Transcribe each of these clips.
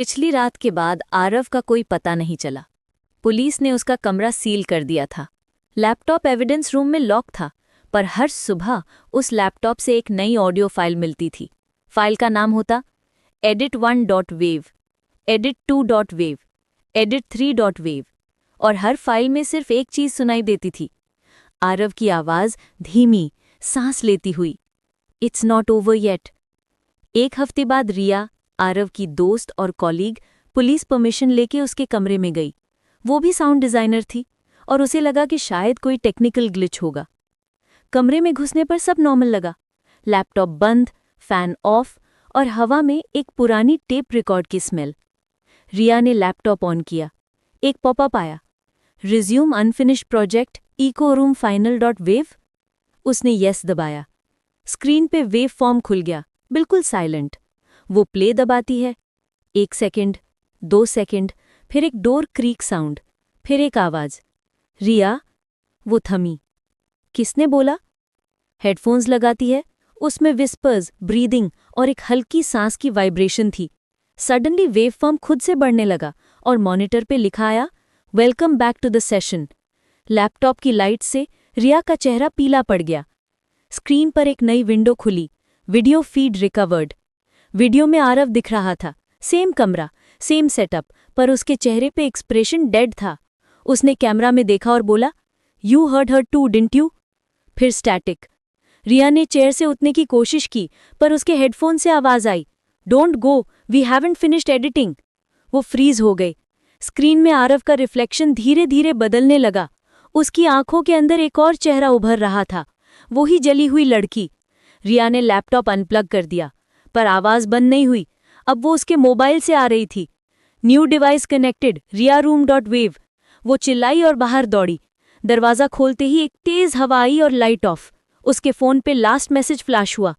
पिछली रात के बाद आरव का कोई पता नहीं चला। पुलिस ने उसका कमरा सील कर दिया था। लैपटॉप एविडेंस रूम में लॉक था, पर हर सुबह उस लैपटॉप से एक नई ऑडियो फाइल मिलती थी। फाइल का नाम होता edit1.wav, edit2.wav, edit3.wav, और हर फाइल में सिर्फ एक चीज सुनाई देती थी, आरव की आवाज धीमी, सांस लेती हुई, इट्स नॉट ओवर येट। एक हफ्ते बाद रिया, आरव की दोस्त और कॉलीग, पुलिस परमिशन लेके उसके कमरे में गई। वो भी साउंड डिजाइनर थी और उसे लगा कि शायद कोई टेक्निकल ग्लिच होगा। कमरे में घुसने पर सब नॉर्मल लगा। लैपटॉप बंद, फैन ऑफ और हवा में एक पुरानी टेप रिकॉर्ड की स्मेल। रिया ने लैपटॉप ऑन किया। एक पॉपअप आया, रिज्यूम अनफिनिश्ड प्रोजेक्ट ecoroomfinal.wav। उसने येस दबाया। स्क्रीन पे वेव फॉर्म खुल गया, बिल्कुल साइलेंट। वो प्ले दबाती है। 1 सेकंड, 2 सेकंड, फिर एक डोर क्रीक साउंड, फिर एक आवाज, रिया। वो थमी। किसने बोला? हेडफोन्स लगाती है, उसमें विस्पर्स, ब्रीदिंग और एक हल्की सांस की वाइब्रेशन थी। सडनली वेवफॉर्म खुद से बढ़ने लगा और मॉनिटर पे लिखा आया, welcome back to the session. Laptop की लाइट से रिया का चेहरा पीला पड़ गया। स्क्रीन पर एक नई विंडो खुली, वीडियो फीड रिकवर्ड। वीडियो में आरव दिख रहा था, सेम कमरा, सेम सेटअप, पर उसके चेहरे पे एक्सप्रेशन डेड था। उसने कैमरा में देखा और बोला, you heard her too didn't you? फिर स्टैटिक। रिया ने चेयर से उठने की कोशिश की, पर उसके हेडफोन से आवाज आई, don't go, we haven't finished editing. वो फ्रीज हो गई। स्क्रीन में आरव का रिफ्लेक्शन धीरे धीरे बदलने लगा। उसकी आंखों के अंदर एक और चेहरा उभर रहा था, वही जली हुई लड़की। रिया ने लैपटॉप अनप्लग कर दिया, पर आवाज बंद नहीं हुई। अब वो उसके मोबाइल से आ रही थी। New device connected, riaroom.wav। वो चिल्लाई और बाहर दौड़ी। दरवाजा खोलते ही एक तेज हवा आई और लाइट ऑफ। उसके फोन पे लास्ट मैसेज फ्लैश हुआ,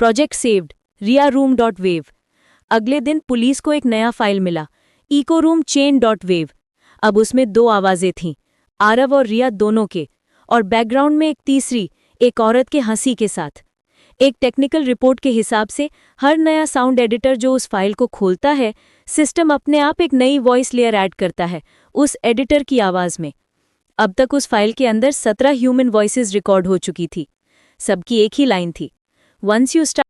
प्रोजेक्ट सेव्ड, riaroom.wav। अगले दिन पुलिस को एक नया फाइल मिला, ecoroomchain.wav। अब उसमें 2 आवाजें थीं, आरव और रिया दोनों के, और बैकग्राउंड में एक तीसरी, एक औरत के हंसी के साथ। एक टेक्निकल रिपोर्ट के हिसाब से हर नया साउंड एडिटर जो उस फाइल को खोलता है, सिस्टम अपने आप एक नई वॉइस लेयर ऐड करता है उस एडिटर की आवाज में। अब तक उस फाइल के अंदर 17 ह्यूमन वॉइसेस रिकॉर्ड हो चुकी थी। सबकी एक ही लाइन थी, वंस यू स्टार्ट